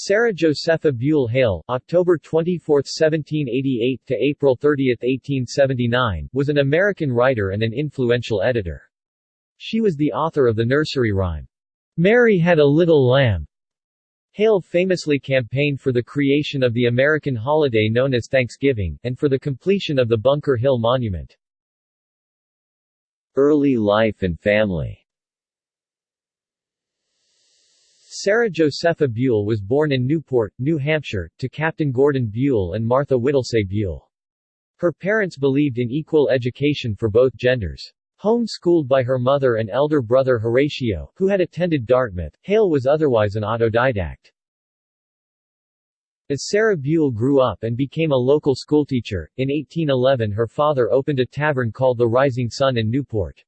Sarah Josepha Hale, October 24, 1788 to April 30, 1879, was an American writer and an influential editor. She was the author of the nursery rhyme, "Mary Had a Little Lamb." Hale famously campaigned for the creation of the American holiday known as Thanksgiving, and for the completion of the Bunker Hill Monument. Early life and family. Sarah Josepha Buell was born in Newport, New Hampshire, to Captain Gordon Buell and Martha Whittlesey Buell. Her parents believed in equal education for both genders. Home-schooled by her mother and elder brother Horatio, who had attended Dartmouth, Hale was otherwise an autodidact. As Sarah Buell grew up and became a local schoolteacher, in 1811 her father opened a tavern called the Rising Sun in Newport.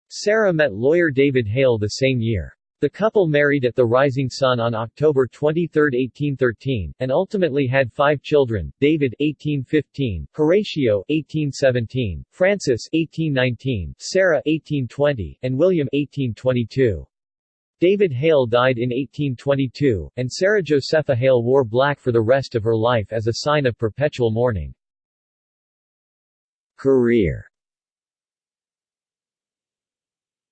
Sarah met lawyer David Hale the same year. The couple married at the Rising Sun on October 23, 1813, and ultimately had 5 children: David, 1815; Horatio, 1817; Francis, 1819; Sarah, 1820; and William, 1822. David Hale died in 1822, and Sarah Josepha Hale wore black for the rest of her life as a sign of perpetual mourning. Career.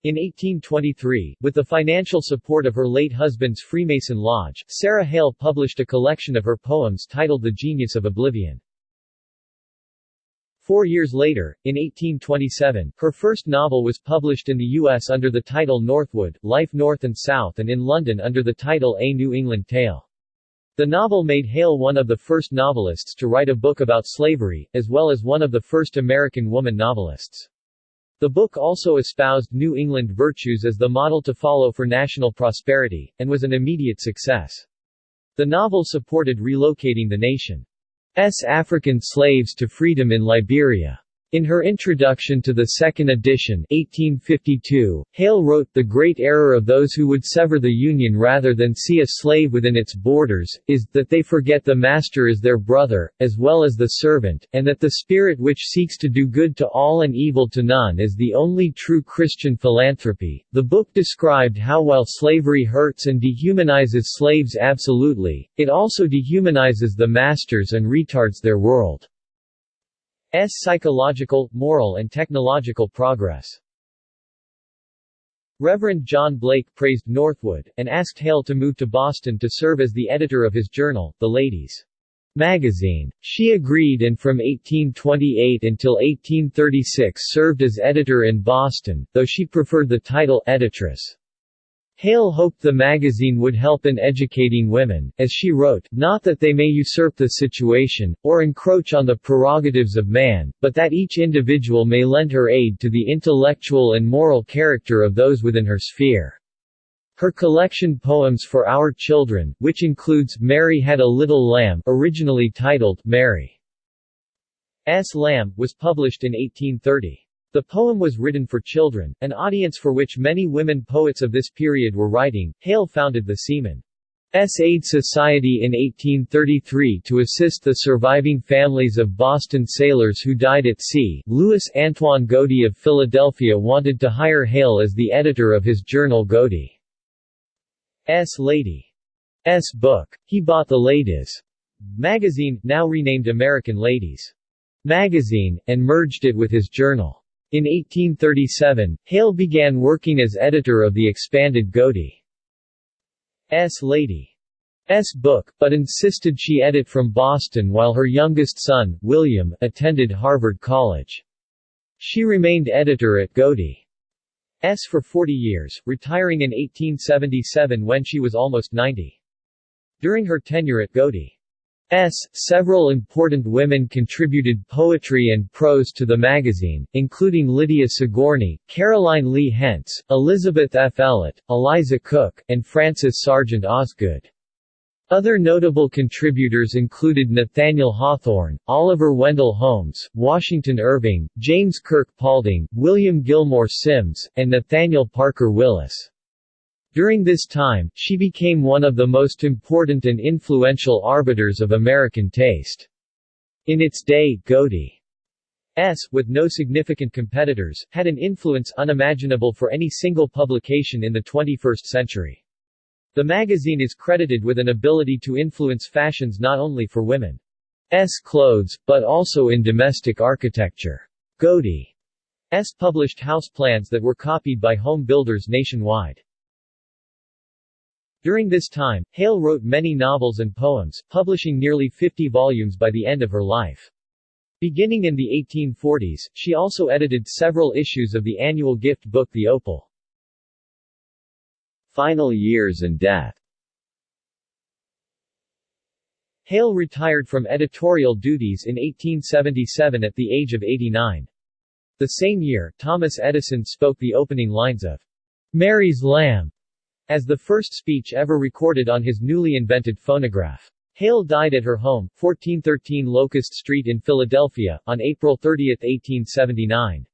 In 1823, with the financial support of her late husband's Freemason Lodge, Sarah Hale published a collection of her poems titled The Genius of Oblivion. 4 years later, in 1827, her first novel was published in the U.S. under the title Northwood, Life North and South, and in London under the title A New England Tale. The novel made Hale one of the first novelists to write a book about slavery, as well as one of the first American woman novelists. The book also espoused New England virtues as the model to follow for national prosperity, and was an immediate success. The novel supported relocating the nation's African slaves to freedom in Liberia. In her introduction to the second edition 1852, Hale wrote, "The great error of those who would sever the Union rather than see a slave within its borders, is, that they forget the master is their brother, as well as the servant, and that the spirit which seeks to do good to all and evil to none is the only true Christian philanthropy." The book described how while slavery hurts and dehumanizes slaves absolutely, it also dehumanizes the masters and retards their world's psychological, moral and technological progress. Reverend John Blake praised Northwood, and asked Hale to move to Boston to serve as the editor of his journal, The Ladies' Magazine. She agreed and from 1828 until 1836 served as editor in Boston, though she preferred the title editress. Hale hoped the magazine would help in educating women, as she wrote, "not that they may usurp the situation, or encroach on the prerogatives of man, but that each individual may lend her aid to the intellectual and moral character of those within her sphere." Her collection Poems for Our Children, which includes Mary Had a Little Lamb, originally titled Mary's Lamb, was published in 1830. The poem was written for children, an audience for which many women poets of this period were writing. Hale founded the Seamen's Aid Society in 1833 to assist the surviving families of Boston sailors who died at sea. Louis Antoine Godey of Philadelphia wanted to hire Hale as the editor of his journal Godey's Lady's Book. He bought the Ladies' Magazine, now renamed American Ladies' Magazine, and merged it with his journal. In 1837, Hale began working as editor of the expanded Godey's Lady's Book, but insisted she edit from Boston while her youngest son, William, attended Harvard College. She remained editor at Godey's for 40 years, retiring in 1877 when she was almost 90. During her tenure at Godey's, several important women contributed poetry and prose to the magazine, including Lydia Sigourney, Caroline Lee Hentz, Elizabeth F. Ellett, Eliza Cook, and Frances Sargent Osgood. Other notable contributors included Nathaniel Hawthorne, Oliver Wendell Holmes, Washington Irving, James Kirk Paulding, William Gilmore Simms, and Nathaniel Parker Willis. During this time, she became one of the most important and influential arbiters of American taste. In its day, Godey's, with no significant competitors, had an influence unimaginable for any single publication in the 21st century. The magazine is credited with an ability to influence fashions not only for women's clothes, but also in domestic architecture. Godey's published house plans that were copied by home builders nationwide. During this time, Hale wrote many novels and poems, publishing nearly 50 volumes by the end of her life. Beginning in the 1840s, she also edited several issues of the annual gift book The Opal. Final years and death. Hale retired from editorial duties in 1877 at the age of 89. The same year, Thomas Edison spoke the opening lines of "Mary's Lamb" as the first speech ever recorded on his newly invented phonograph. Hale died at her home, 1413 Locust Street in Philadelphia, on April 30, 1879.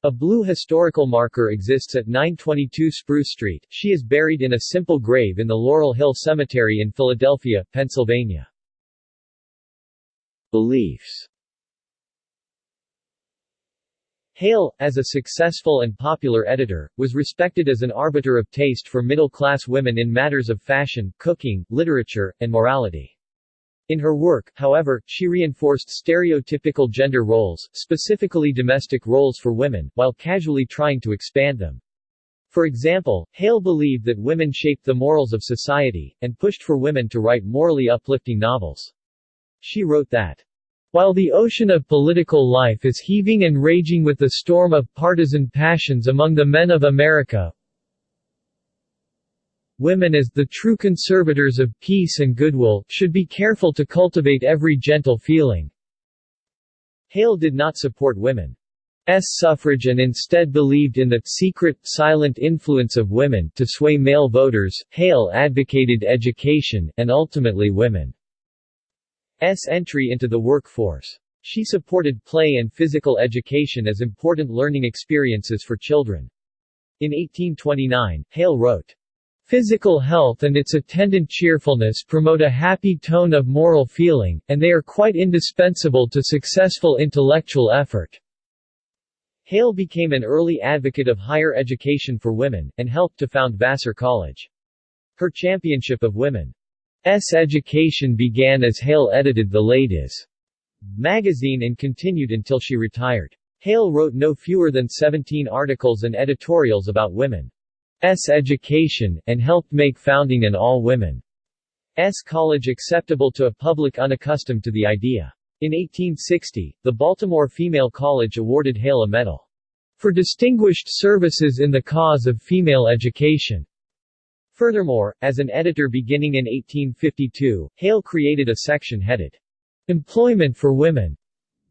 A blue historical marker exists at 922 Spruce Street. She is buried in a simple grave in the Laurel Hill Cemetery in Philadelphia, Pennsylvania. Beliefs. Hale, as a successful and popular editor, was respected as an arbiter of taste for middle-class women in matters of fashion, cooking, literature, and morality. In her work, however, she reinforced stereotypical gender roles, specifically domestic roles for women, while casually trying to expand them. For example, Hale believed that women shaped the morals of society, and pushed for women to write morally uplifting novels. She wrote that, "While the ocean of political life is heaving and raging with the storm of partisan passions among the men of America, women as the true conservators of peace and goodwill, should be careful to cultivate every gentle feeling." Hale did not support women's suffrage and instead believed in the secret, silent influence of women to sway male voters. Hale advocated education, and ultimately women's entry into the workforce. She supported play and physical education as important learning experiences for children. In 1829, Hale wrote, "Physical health and its attendant cheerfulness promote a happy tone of moral feeling, and they are quite indispensable to successful intellectual effort." Hale became an early advocate of higher education for women, and helped to found Vassar College. Her championship of women's education began as Hale edited the Ladies' magazine and continued until she retired. Hale wrote no fewer than 17 articles and editorials about women's education, and helped make founding an all-women's college acceptable to a public unaccustomed to the idea. In 1860, the Baltimore Female College awarded Hale a medal for distinguished services in the cause of female education. Furthermore, as an editor beginning in 1852, Hale created a section headed "Employment for Women,"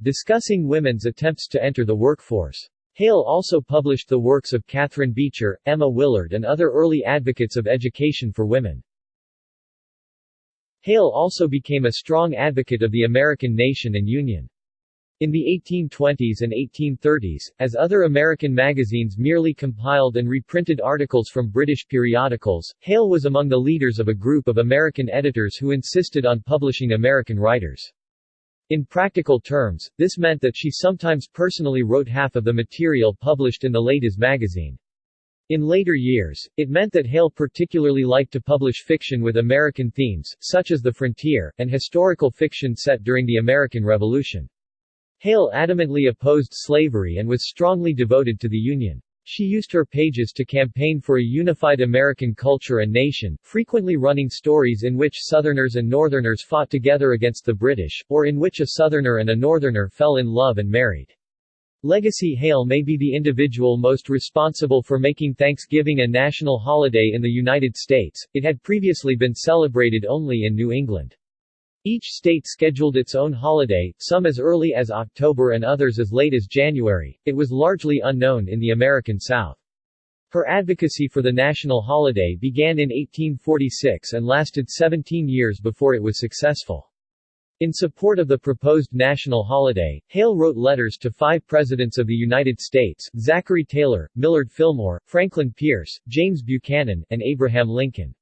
discussing women's attempts to enter the workforce. Hale also published the works of Catherine Beecher, Emma Willard and other early advocates of education for women. Hale also became a strong advocate of the American nation and union. In the 1820s and 1830s, as other American magazines merely compiled and reprinted articles from British periodicals, Hale was among the leaders of a group of American editors who insisted on publishing American writers. In practical terms, this meant that she sometimes personally wrote half of the material published in the Ladies magazine. In later years, it meant that Hale particularly liked to publish fiction with American themes, such as the frontier, and historical fiction set during the American Revolution. Hale adamantly opposed slavery and was strongly devoted to the Union. She used her pages to campaign for a unified American culture and nation, frequently running stories in which Southerners and Northerners fought together against the British, or in which a Southerner and a Northerner fell in love and married. Legacy. Hale may be the individual most responsible for making Thanksgiving a national holiday in the United States. It had previously been celebrated only in New England. Each state scheduled its own holiday, some as early as October and others as late as January. It was largely unknown in the American South. Her advocacy for the national holiday began in 1846 and lasted 17 years before it was successful. In support of the proposed national holiday, Hale wrote letters to 5 presidents of the United States: Zachary Taylor, Millard Fillmore, Franklin Pierce, James Buchanan, and Abraham Lincoln.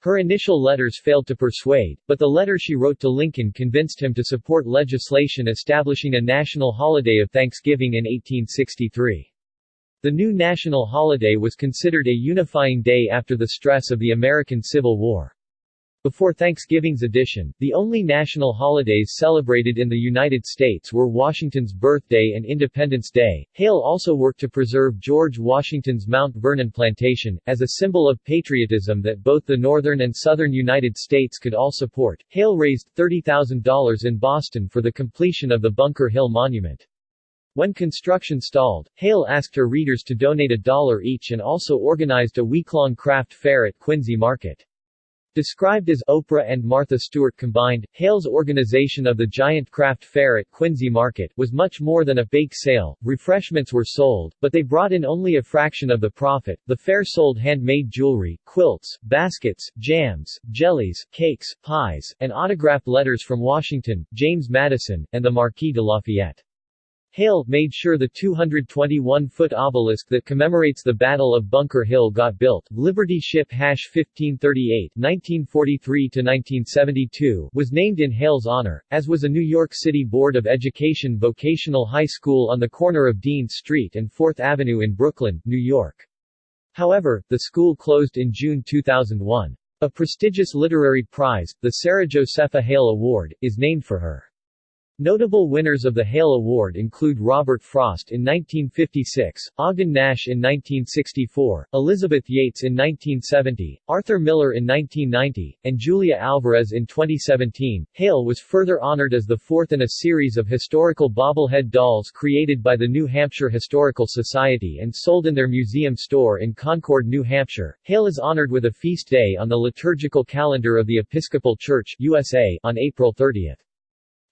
Her initial letters failed to persuade, but the letter she wrote to Lincoln convinced him to support legislation establishing a national holiday of Thanksgiving in 1863. The new national holiday was considered a unifying day after the stress of the American Civil War. Before Thanksgiving's addition, the only national holidays celebrated in the United States were Washington's birthday and Independence Day. Hale also worked to preserve George Washington's Mount Vernon plantation, as a symbol of patriotism that both the northern and southern United States could all support. Hale raised $30,000 in Boston for the completion of the Bunker Hill Monument. When construction stalled, Hale asked her readers to donate $1 each and also organized a week-long craft fair at Quincy Market. Described as Oprah and Martha Stewart combined, Hale's organization of the giant craft fair at Quincy Market was much more than a bake sale. Refreshments were sold, but they brought in only a fraction of the profit. The fair sold handmade jewelry, quilts, baskets, jams, jellies, cakes, pies, and autographed letters from Washington, James Madison, and the Marquis de Lafayette. Hale made sure the 221-foot obelisk that commemorates the Battle of Bunker Hill got built. Liberty Ship #1538 (1943–1972) was named in Hale's honor, as was a New York City Board of Education vocational high school on the corner of Dean Street and 4th Avenue in Brooklyn, New York. However, the school closed in June 2001. A prestigious literary prize, the Sarah Josepha Hale Award, is named for her. Notable winners of the Hale Award include Robert Frost in 1956, Ogden Nash in 1964, Elizabeth Yates in 1970, Arthur Miller in 1990, and Julia Alvarez in 2017. Hale was further honored as the fourth in a series of historical bobblehead dolls created by the New Hampshire Historical Society and sold in their museum store in Concord, New Hampshire. Hale is honored with a feast day on the liturgical calendar of the Episcopal Church, USA, on April 30.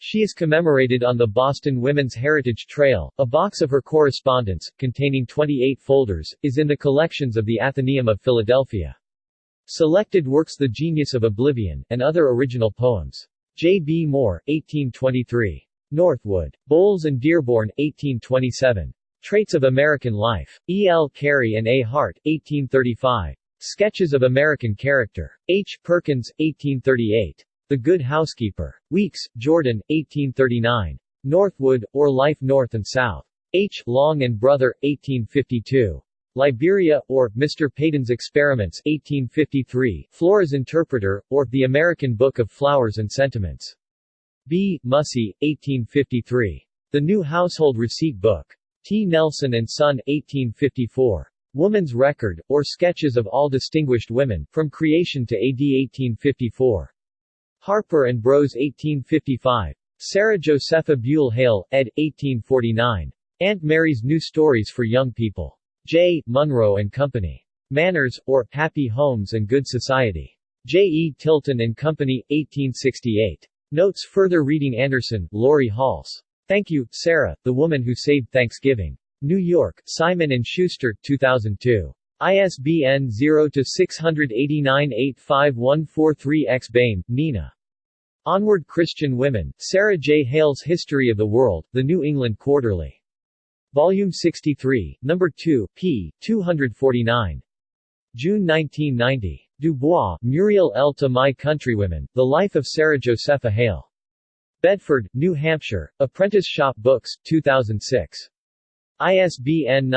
She is commemorated on the Boston Women's Heritage Trail. A box of her correspondence, containing 28 folders, is in the collections of the Athenaeum of Philadelphia. Selected works: The Genius of Oblivion, and other original poems. J. B. Moore, 1823. Northwood. Bowles and Dearborn, 1827. Traits of American Life. E. L. Carey and A. Hart, 1835. Sketches of American Character. H. Perkins, 1838. The Good Housekeeper. Weeks, Jordan, 1839. Northwood, or Life North and South. H. Long and Brother, 1852. Liberia, or Mr. Peyton's Experiments, 1853. Flora's Interpreter, or The American Book of Flowers and Sentiments. B. Mussey, 1853. The New Household Receipt Book. T. Nelson and Son, 1854. Woman's Record, or Sketches of All Distinguished Women, from Creation to AD 1854. Harper and Bros, 1855. Sarah Josepha Buell Hale, ed. 1849. Aunt Mary's New Stories for Young People. J. Munro and Company. Manners, or Happy Homes and Good Society. J. E. Tilton and Company, 1868. Notes. Further reading. Anderson, Lori Halse. Thank You, Sarah, The Woman Who Saved Thanksgiving. New York, Simon & Schuster, 2002. ISBN 0-689-85143-X. Bain, Nina. Onward Christian Women, Sarah J. Hale's History of the World, The New England Quarterly. Volume 63, No. 2, p. 249. June 1990. Dubois, Muriel L. To My Countrywomen, The Life of Sarah Josepha Hale. Bedford, New Hampshire, Apprentice Shop Books, 2006. ISBN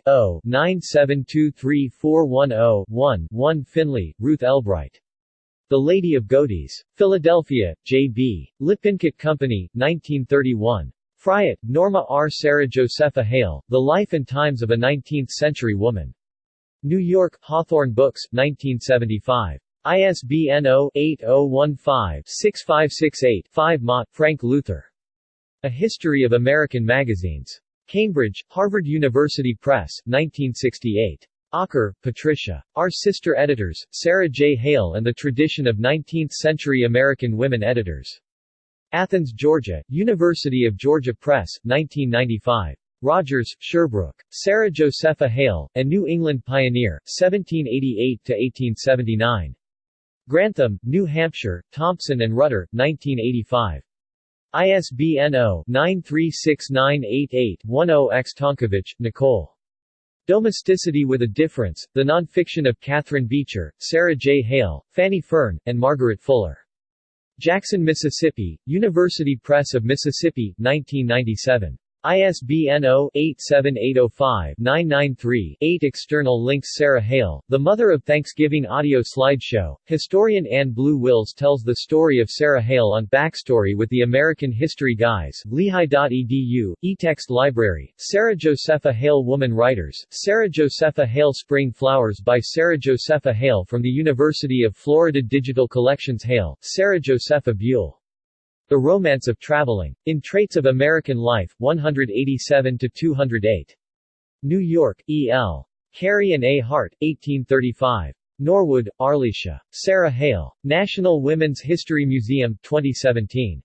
978-0-9723410-1. Finley, Ruth Elbright. The Lady of Godey's. Philadelphia, J.B. Lippincott Company, 1931. Fryatt, Norma R. Sarah Josepha Hale, The Life and Times of a 19th-Century Woman. New York, Hawthorne Books, 1975. ISBN 0-8015-6568-5. Mott, Frank Luther. A History of American Magazines. Cambridge, Harvard University Press, 1968. Ocker, Patricia. Our Sister Editors, Sarah J. Hale and the Tradition of 19th-Century American Women Editors. Athens, Georgia, University of Georgia Press, 1995. Rogers, Sherbrooke. Sarah Josepha Hale, A New England Pioneer, 1788–1879. Grantham, New Hampshire, Thompson and Rutter, 1985. ISBN 0-936988-10-X. Tonkovich, Nicole. Domesticity with a Difference, The Nonfiction of Catherine Beecher, Sarah J. Hale, Fanny Fern, and Margaret Fuller. Jackson, Mississippi, University Press of Mississippi, 1997. ISBN 0-87805-993-8. External links. Sarah Hale, The Mother of Thanksgiving audio slideshow. Historian Ann Blue Wills tells the story of Sarah Hale on Backstory with the American History Guys. Lehigh.edu, eText Library. Sarah Josepha Hale. Woman writers. Sarah Josepha Hale. Spring Flowers by Sarah Josepha Hale from the University of Florida. Digital Collections. Hale, Sarah Josepha Buell. The Romance of Traveling. In Traits of American Life, 187-208. New York, E.L. Carey and A. Hart, 1835. Norwood, Arlesia. Sarah Hale. National Women's History Museum, 2017.